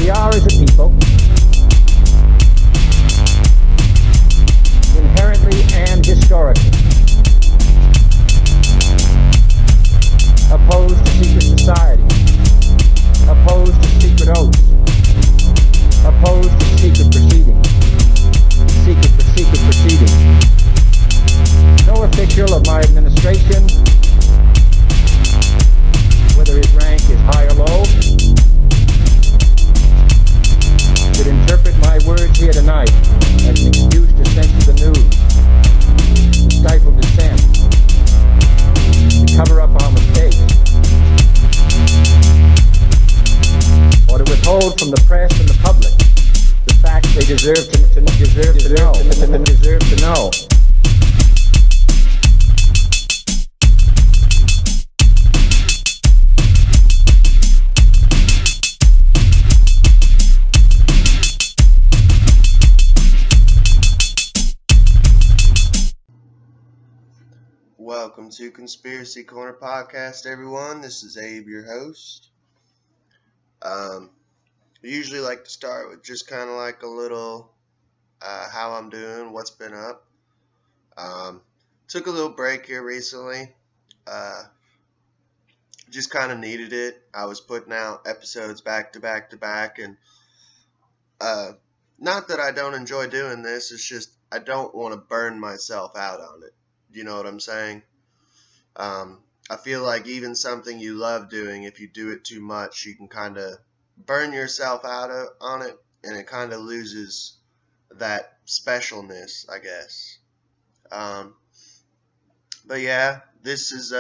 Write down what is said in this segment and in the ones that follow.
We are, as a people, inherently and historically opposed to secret society, opposed to secret oaths, opposed to secret proceedings, secret proceedings. No official of my administration, whether his rank is high or low, should interpret my words here tonight as an excuse to censor the news, to stifle dissent, to cover up our mistakes, or to withhold from the press and the public the facts they deserve to know. Welcome to Conspiracy Corner Podcast, everyone. This is Abe, your host. I usually like to start with just kind of like a little how I'm doing, what's been up. Took a little break here recently. Just kind of needed it. I was putting out episodes back to back, and not that I don't enjoy doing this, it's just I don't want to burn myself out on it. You know what I'm saying? I feel like even something you love doing, if you do it too much, you can kind of burn yourself out on it, and it kind of loses that specialness, I guess. But yeah, this is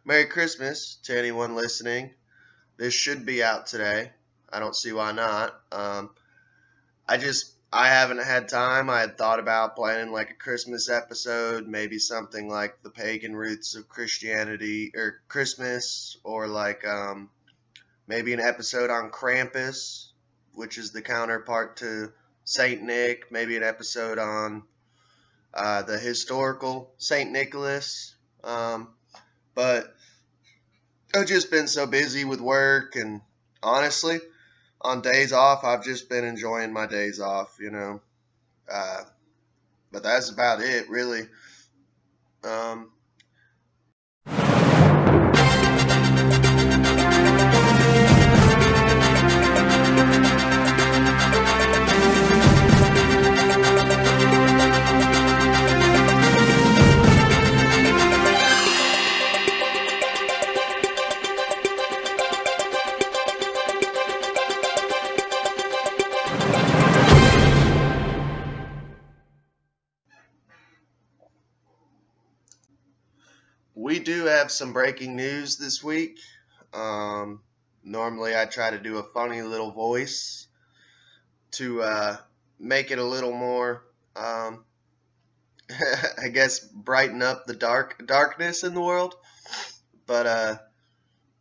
Merry Christmas to anyone listening. This should be out today. I don't see why not. I haven't had time. I had thought about planning like a Christmas episode, maybe something like the pagan roots of Christianity or Christmas, or like maybe an episode on Krampus, which is the counterpart to Saint Nick, maybe an episode on the historical Saint Nicholas. But I've just been so busy with work, and honestly, on days off, I've just been enjoying my days off, you know. But that's about it, really. We do have some breaking news this week. Normally I try to do a funny little voice to make it a little more, I guess, brighten up the darkness in the world. But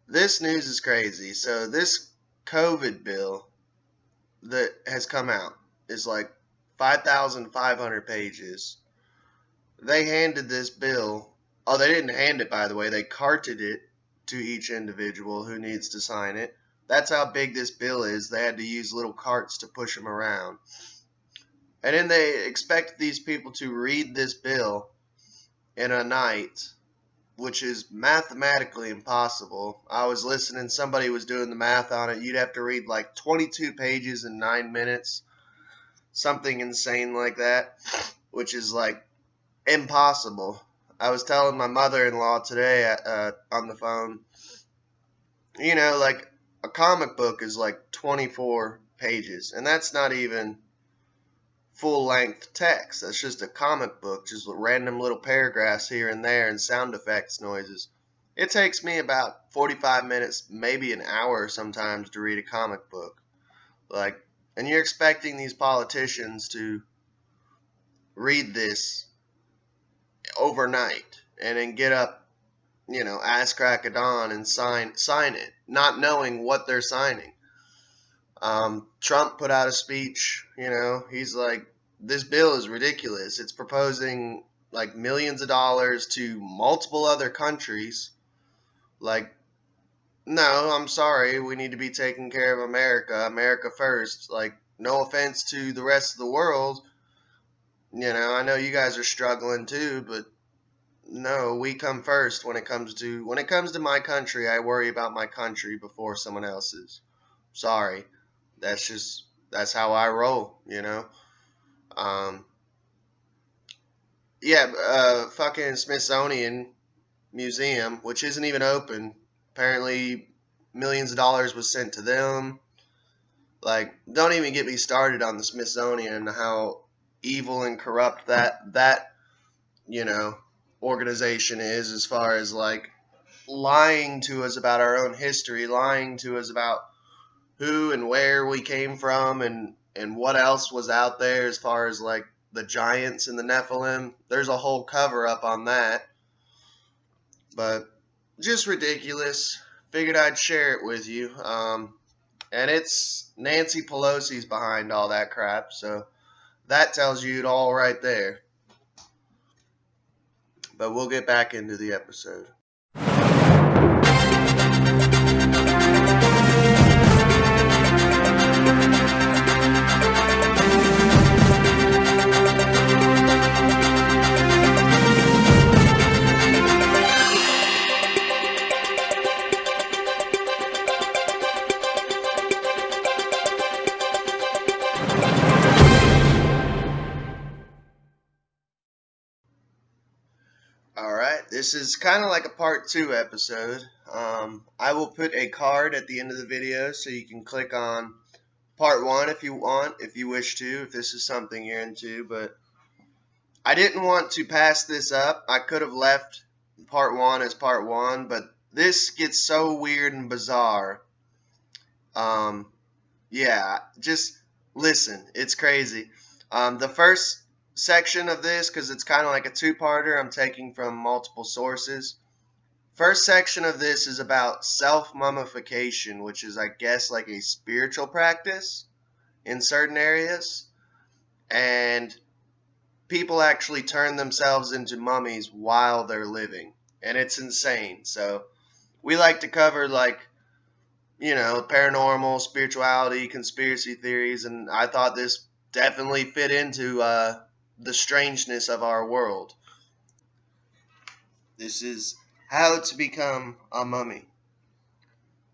this news is crazy. So this COVID bill that has come out is like 5,500 pages. They handed this bill. Oh, they didn't hand it, by the way. They carted it to each individual who needs to sign it. That's how big this bill is. They had to use little carts to push them around. And then they expect these people to read this bill in a night, which is mathematically impossible. I was listening. Somebody was doing the math on it. You'd have to read like 22 pages in 9 minutes. Something insane like that, which is like impossible. I was telling my mother-in-law today on the phone, you know, like a comic book is like 24 pages, and that's not even full-length text. That's just a comic book, just random little paragraphs here and there and sound effects noises. It takes me about 45 minutes, maybe an hour sometimes to read a comic book. Like, and you're expecting these politicians to read this overnight and then get up, you know, ass crack of dawn and sign it, not knowing what they're signing. Trump put out a speech, you know, he's like, this bill is ridiculous. It's proposing like millions of dollars to multiple other countries. Like, No, I'm sorry. We need to be taking care of America. America first. Like, no offense to the rest of the world. I know you guys are struggling too, but no, we come first when it comes to my country. I worry about my country before someone else's. Sorry. That's how I roll. Um yeah, fucking Smithsonian Museum, which isn't even open. Apparently millions of dollars was sent to them. Like, don't even get me started on the Smithsonian and how evil and corrupt that you know organization is, as far as like lying to us about our own history, lying to us about who and where we came from, and what else was out there, as far as like the giants and the Nephilim. There's a whole cover up on that, but just ridiculous. Figured I'd share it with you. And it's Nancy Pelosi's behind all that crap, so that tells you it all right there. But we'll get back into the episode. Alright, this is kind of like a part 2 episode. I will put a card at the end of the video so you can click on part 1 if you want, if you wish to, if this is something you're into. But I didn't want to pass this up. I could have left part 1 as part 1, but this gets so weird and bizarre. Yeah, just listen. It's crazy. The first section of this, because it's kind of like a two-parter, I'm taking from multiple sources. First section of this is about self-mummification, which is, I guess, like a spiritual practice in certain areas. And people actually turn themselves into mummies while they're living. And it's insane. So we like to cover, like, paranormal, spirituality, conspiracy theories, and I thought this definitely fit into the strangeness of our world. This is how to become a mummy.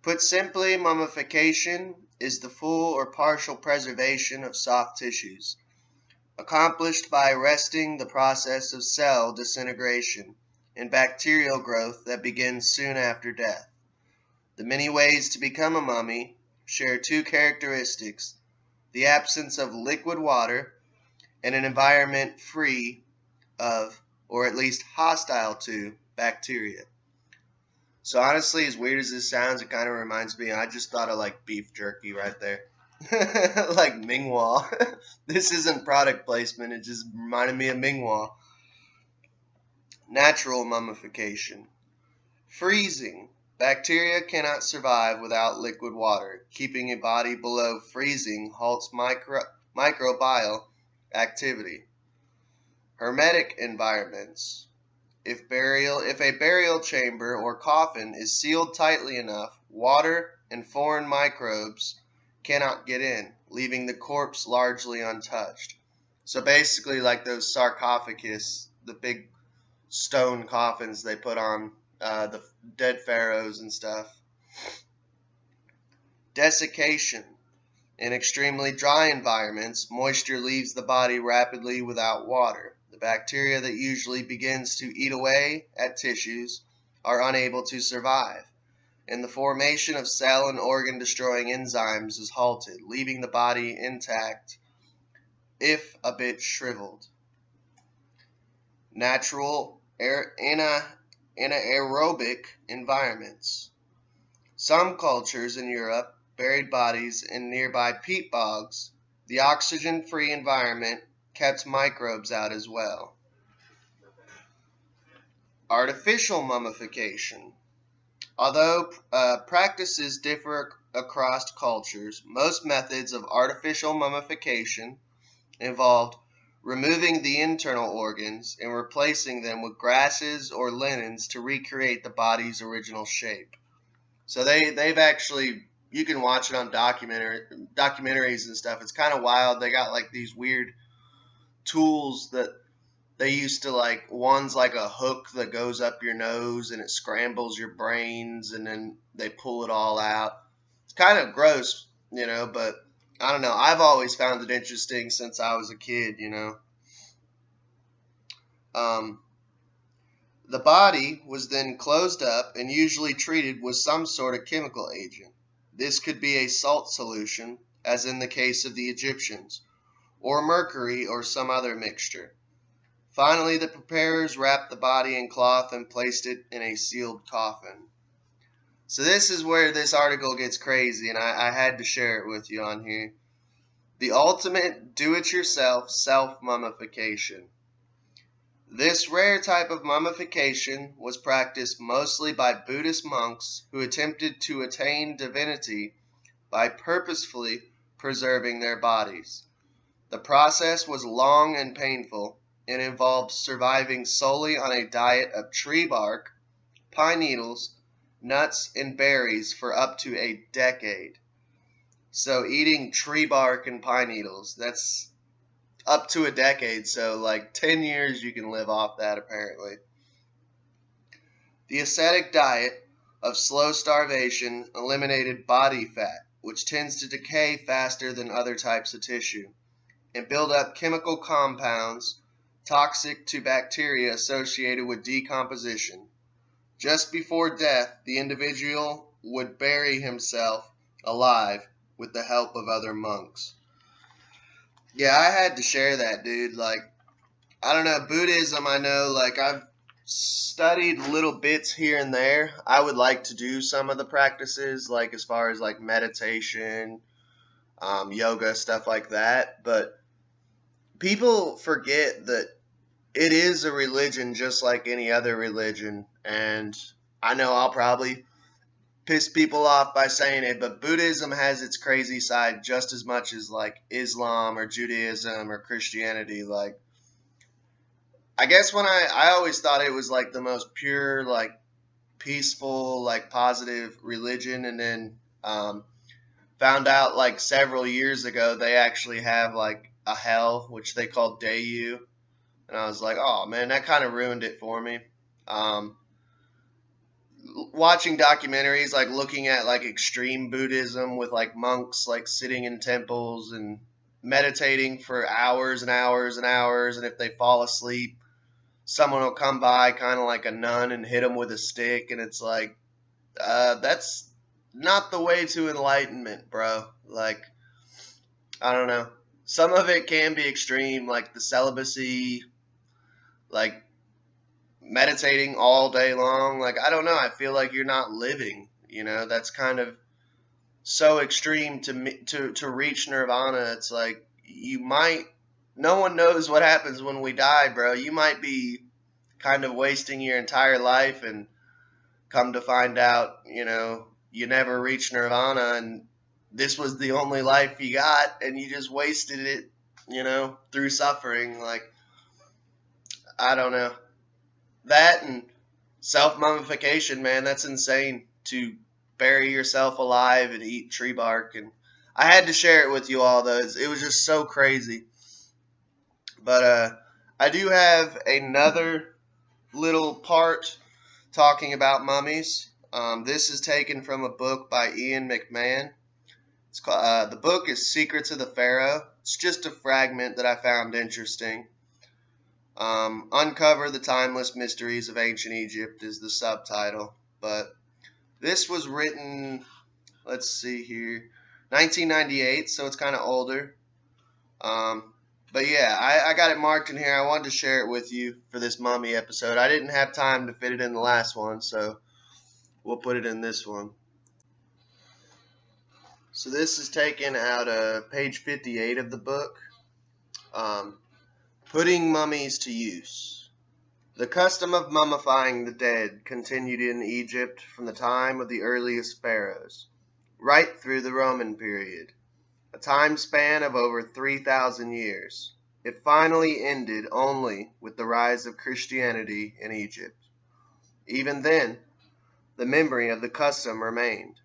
Put simply, mummification is the full or partial preservation of soft tissues, accomplished by arresting the process of cell disintegration and bacterial growth that begins soon after death. The many ways to become a mummy share two characteristics: the absence of liquid water and an environment free of, or at least hostile to, bacteria. So honestly, as weird as this sounds, it kind of reminds me, I just thought of like beef jerky right there. Like Mingwa. This isn't product placement, it just reminded me of Mingwa. Natural mummification. Freezing. Bacteria cannot survive without liquid water. Keeping a body below freezing halts microbial activity. Hermetic environments. If a burial chamber or coffin is sealed tightly enough, water and foreign microbes cannot get in, leaving the corpse largely untouched. So basically, like those sarcophagus, the big stone coffins they put on the dead pharaohs and stuff. Desiccation. In extremely dry environments, moisture leaves the body rapidly without water. The bacteria that usually begins to eat away at tissues are unable to survive, and the formation of cell and organ destroying enzymes is halted, leaving the body intact, if a bit shriveled. Natural anaerobic environments. Some cultures in Europe buried bodies in nearby peat bogs. The oxygen-free environment kept microbes out as well. Artificial mummification. Although practices differ across cultures, most methods of artificial mummification involved removing the internal organs and replacing them with grasses or linens to recreate the body's original shape. So they've actually, you can watch it on documentaries and stuff. It's kind of wild. They got like these weird tools that they used to, like, one's like a hook that goes up your nose and it scrambles your brains and then they pull it all out. It's kind of gross, but I don't know. I've always found it interesting since I was a kid. Um, the body was then closed up and usually treated with some sort of chemical agent. This could be a salt solution, as in the case of the Egyptians, or mercury or some other mixture. Finally, the preparers wrapped the body in cloth and placed it in a sealed coffin. So this is where this article gets crazy, and I had to share it with you on here. The ultimate do-it-yourself self-mummification. This rare type of mummification was practiced mostly by Buddhist monks who attempted to attain divinity by purposefully preserving their bodies. The process was long and painful and involved surviving solely on a diet of tree bark, pine needles, nuts, and berries for up to a decade. So eating tree bark and pine needles, that's up to a decade. So like 10 years you can live off that apparently. The ascetic diet of slow starvation eliminated body fat, which tends to decay faster than other types of tissue, and build up chemical compounds toxic to bacteria associated with decomposition. Just before death, the individual would bury himself alive with the help of other monks. Yeah, I had to share that, dude. Like, I don't know, Buddhism, I know, like, I've studied little bits here and there. I would like to do some of the practices, like, as far as, like, meditation, yoga, stuff like that. But people forget that it is a religion just like any other religion. And I know I'll probably piss people off by saying it, but Buddhism has its crazy side just as much as like Islam or Judaism or Christianity. Like, I guess when I always thought it was like the most pure, like peaceful, like positive religion, and then found out like several years ago they actually have like a hell, which they call Dayu, and I was like, oh man, that kind of ruined it for me. Um, Watching documentaries, like looking at like extreme Buddhism with like monks like sitting in temples and meditating for hours and hours and hours, and if they fall asleep, someone will come by, kind of like a nun, and hit them with a stick, and it's like, that's not the way to enlightenment, bro. Like, I don't know. Some of it can be extreme, like the celibacy, like meditating all day long. Like, I don't know. I feel like you're not living. That's kind of so extreme to me, to reach nirvana. It's like you might. No one knows what happens when we die, bro. You might be kind of wasting your entire life, and come to find out, you never reached nirvana, and this was the only life you got, and you just wasted it, through suffering. Like, I don't know. That and self-mummification, man, that's insane, to bury yourself alive and eat tree bark. And I had to share it with you all, though. It was just so crazy. But I do have another little part talking about mummies. This is taken from a book by Ian McMahon. It's called, the book is Secrets of the Pharaoh. It's just a fragment that I found interesting. Uncover the Timeless Mysteries of Ancient Egypt is the subtitle. But this was written, let's see here, 1998, so it's kind of older. But yeah, I got it marked in here. I wanted to share it with you for this mummy episode. I didn't have time to fit it in the last one, so we'll put it in this one. So this is taken out of page 58 of the book. Putting mummies to use. The custom of mummifying the dead continued in Egypt from the time of the earliest pharaohs, right through the Roman period, a time span of over 3,000 years. It finally ended only with the rise of Christianity in Egypt. Even then, the memory of the custom remained,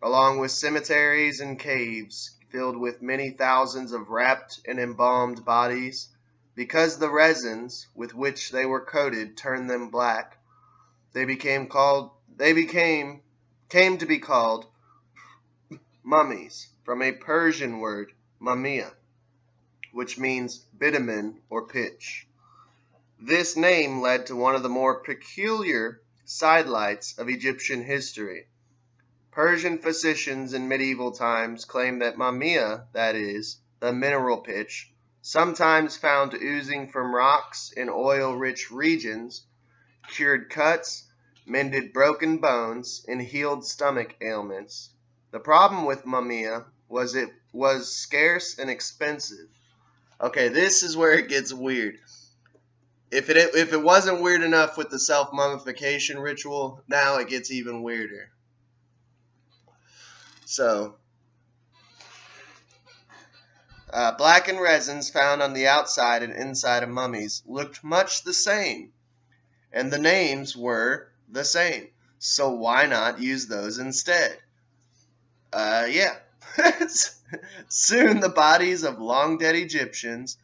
along with cemeteries and caves filled with many thousands of wrapped and embalmed bodies. Because the resins with which they were coated turned them black, came to be called mummies, from a Persian word, mumia, which means bitumen or pitch. This name led to one of the more peculiar sidelights of Egyptian history. Persian physicians in medieval times claimed that mumia, that is, the mineral pitch, sometimes found oozing from rocks in oil-rich regions, cured cuts, mended broken bones, and healed stomach ailments. The problem with mumia was it was scarce and expensive. Okay, this is where it gets weird. If it wasn't weird enough with the self-mummification ritual, now it gets even weirder. So, blackened resins found on the outside and inside of mummies looked much the same, and the names were the same. So why not use those instead? Yeah. Soon the bodies of long-dead Egyptians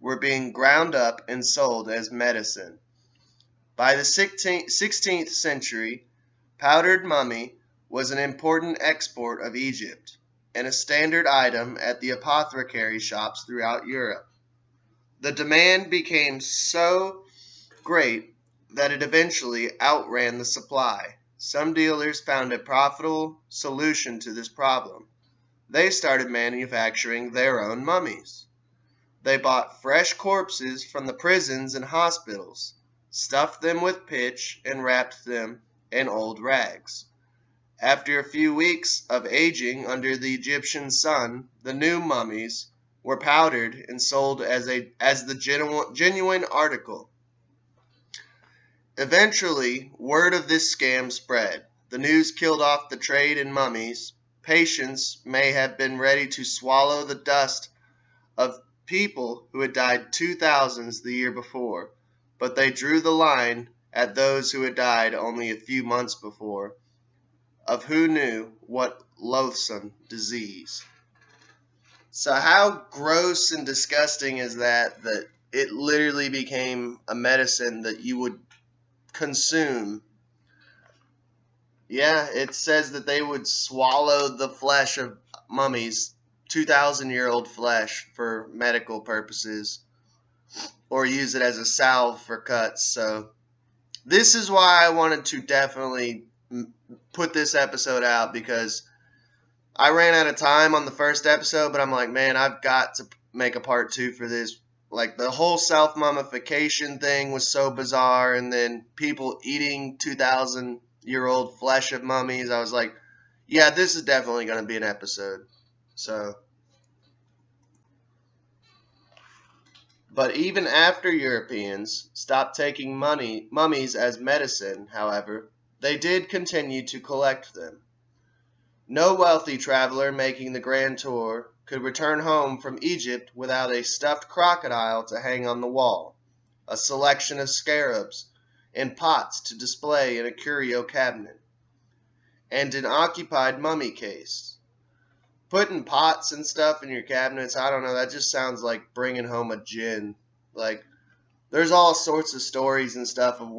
were being ground up and sold as medicine. By the 16th century, powdered mummy was an important export of Egypt and a standard item at the apothecary shops throughout Europe. The demand became so great that it eventually outran the supply. Some dealers found a profitable solution to this problem. They started manufacturing their own mummies. They bought fresh corpses from the prisons and hospitals, stuffed them with pitch, and wrapped them in old rags. After a few weeks of aging under the Egyptian sun, the new mummies were powdered and sold as the genuine article. Eventually, word of this scam spread. The news killed off the trade in mummies. Patients may have been ready to swallow the dust of people who had died 2000s the year before, but they drew the line at those who had died only a few months before, of who knew what loathsome disease. So how gross and disgusting is that it literally became a medicine that you would consume? Yeah, it says that they would swallow the flesh of mummies, 2,000-year-old flesh, for medical purposes, or use it as a salve for cuts. So this is why I wanted to definitely put this episode out, because I ran out of time on the first episode, but I'm like, man, I've got to make a part 2 for this. Like, the whole self-mummification thing was so bizarre, and then people eating 2,000-year-old flesh of mummies. I was like, yeah, this is definitely going to be an episode. So, but even after Europeans stopped taking mummies as medicine, however, they did continue to collect them. No wealthy traveler making the grand tour could return home from Egypt without a stuffed crocodile to hang on the wall, a selection of scarabs, and pots to display in a curio cabinet, and an occupied mummy case. Putting pots and stuff in your cabinets, I don't know, that just sounds like bringing home a djinn. Like, there's all sorts of stories and stuff of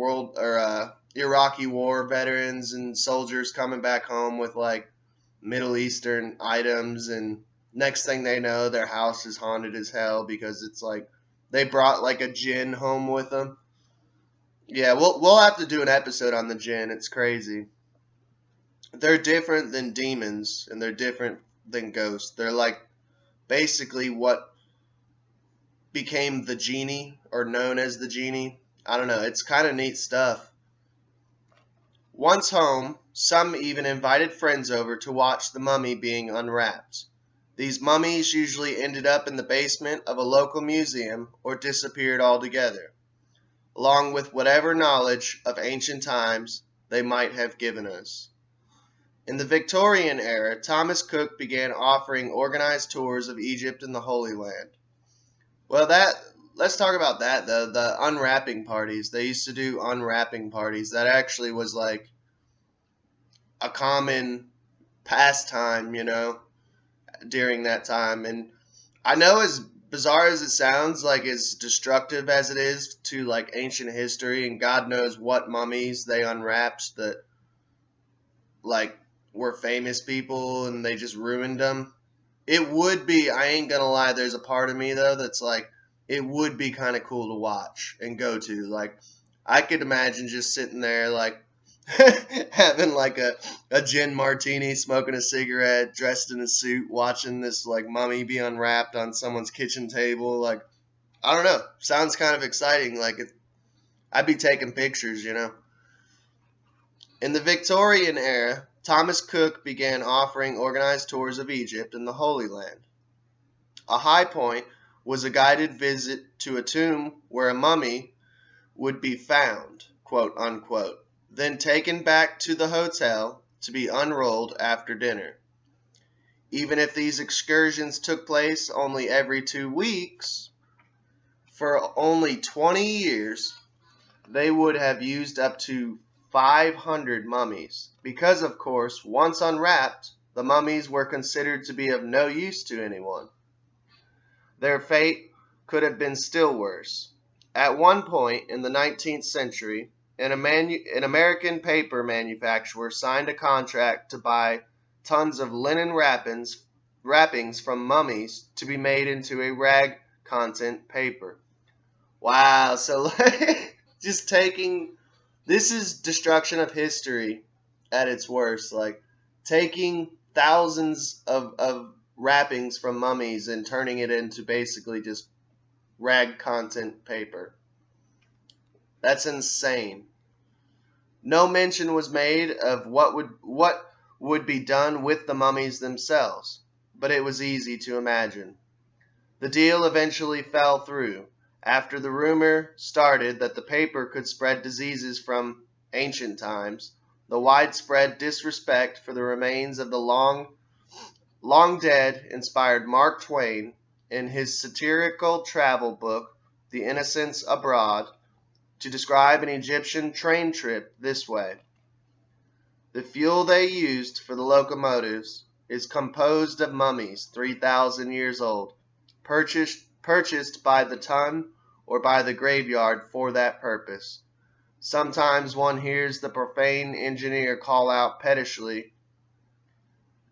Iraqi war veterans and soldiers coming back home with, like, Middle Eastern items, and next thing they know, their house is haunted as hell because it's like they brought like a djinn home with them. Yeah, we'll have to do an episode on the djinn. It's crazy. They're different than demons, and they're different than ghosts. They're like basically what became the genie, or known as the genie. I don't know. It's kind of neat stuff. Once home, some even invited friends over to watch the mummy being unwrapped. These mummies usually ended up in the basement of a local museum or disappeared altogether, along with whatever knowledge of ancient times they might have given us. In the Victorian era, Thomas Cook began offering organized tours of Egypt and the Holy Land. Well, let's talk about that, though. The unwrapping parties. They used to do unwrapping parties. That actually was like a common pastime, during that time. And I know, as bizarre as it sounds, like as destructive as it is to like ancient history, and God knows what mummies they unwrapped that like were famous people and they just ruined them. It would be, I ain't gonna lie, there's a part of me though that's like, it would be kind of cool to watch and go to. Like, I could imagine just sitting there, like, having like a gin martini, smoking a cigarette, dressed in a suit, watching this like mummy be unwrapped on someone's kitchen table. Like, I don't know. Sounds kind of exciting. Like, I'd be taking pictures. In the Victorian era, Thomas Cook began offering organized tours of Egypt and the Holy Land. A high point was a guided visit to a tomb where a mummy would be found, quote unquote, then taken back to the hotel to be unrolled after dinner. Even if these excursions took place only every 2 weeks, for only 20 years, they would have used up to 500 mummies, because, of course, once unwrapped, the mummies were considered to be of no use to anyone. Their fate could have been still worse. At one point in the 19th century, an American paper manufacturer signed a contract to buy tons of linen wrappings from mummies to be made into a rag content paper. Wow, so just taking... This is destruction of history at its worst. Like, taking thousands of wrappings from mummies and turning it into basically just rag content paper. That's insane. No mention was made of what would be done with the mummies themselves, but it was easy to imagine. The deal eventually fell through after the rumor started that the paper could spread diseases from ancient times. The widespread disrespect for the remains of the long dead inspired Mark Twain in his satirical travel book, The Innocents Abroad, to describe an Egyptian train trip this way. The fuel they used for the locomotives is composed of mummies 3,000 years old, purchased by the ton or by the graveyard for that purpose. Sometimes one hears the profane engineer call out pettishly,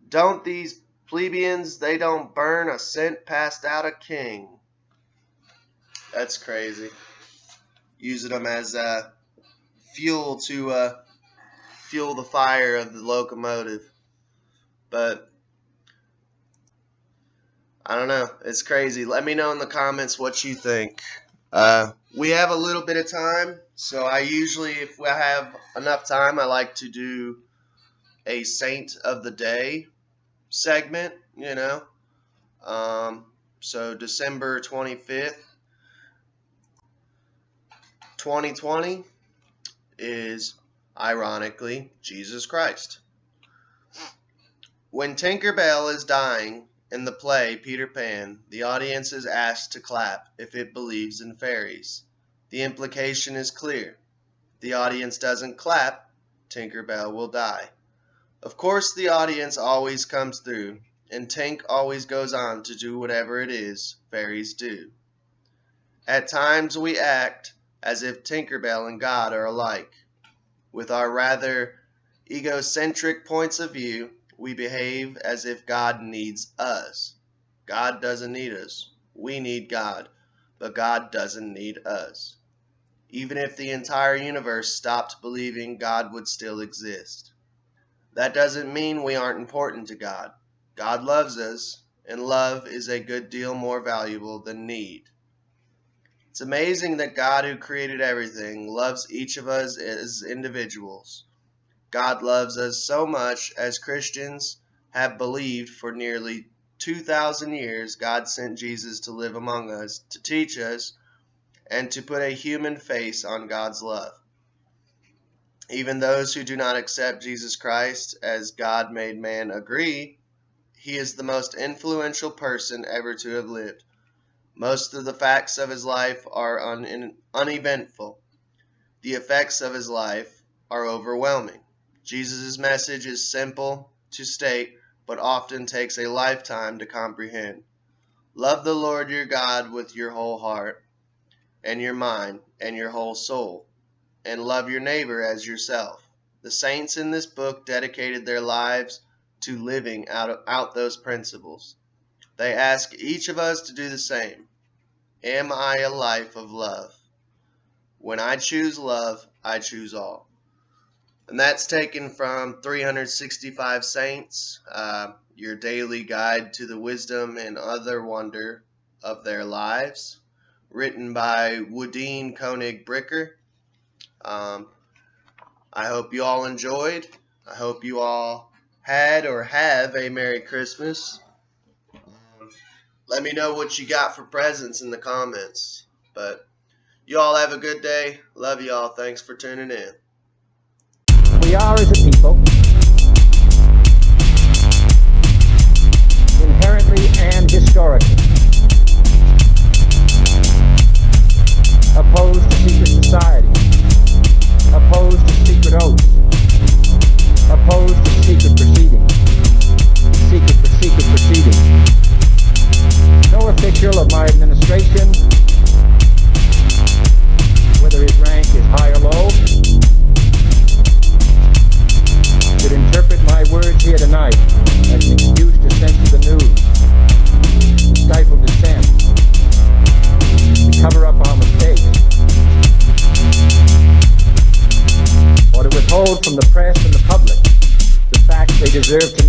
"Don't these plebeians, they don't burn a cent passed out a king." That's crazy. Using them as fuel to fuel the fire of the locomotive. But I don't know. It's crazy. Let me know in the comments what you think. We have a little bit of time, so I usually, if I have enough time, I like to do a Saint of the Day segment, So December 25th, 2020 is, ironically, Jesus Christ. When Tinker Bell is dying in the play Peter Pan, the audience is asked to clap if it believes in fairies. The implication is clear. The audience doesn't clap, Tinker Bell will die. Of course, the audience always comes through, and Tink always goes on to do whatever it is fairies do. At times we act as if Tinker Bell and God are alike. With our rather egocentric points of view, we behave as if God needs us. God doesn't need us. We need God, but God doesn't need us. Even if the entire universe stopped believing, God would still exist. That doesn't mean we aren't important to God. God loves us, and love is a good deal more valuable than need. It's amazing that God, who created everything, loves each of us as individuals. God loves us so much, as Christians have believed for nearly 2,000 years. God sent Jesus to live among us, to teach us, and to put a human face on God's love. Even those who do not accept Jesus Christ as God made man agree, he is the most influential person ever to have lived. Most of the facts of his life are uneventful. The effects of his life are overwhelming. Jesus' message is simple to state, but often takes a lifetime to comprehend. Love the Lord your God with your whole heart, and your mind, and your whole soul, and love your neighbor as yourself. The saints in this book dedicated their lives to living out those principles. They ask each of us to do the same. Am I a life of love? When I choose love, I choose all. And that's taken from 365 Saints, your daily guide to the wisdom and other wonder of their lives, written by Woodine Koenig Bricker. I hope you all enjoyed. I hope you all had or have a Merry Christmas. Let me know what you got for presents in the comments. But you all have a good day. Love you all. Thanks for tuning in. We are, as a people, inherently and historically opposed to secret society, opposed to secret oaths, opposed to secret proceedings, secret proceedings. No official of my administration, whether his rank is high or low, should interpret my words here tonight as an excuse to censor the news, to stifle dissent, to cover up our mistakes, or to withhold from the press and the public the facts they deserve to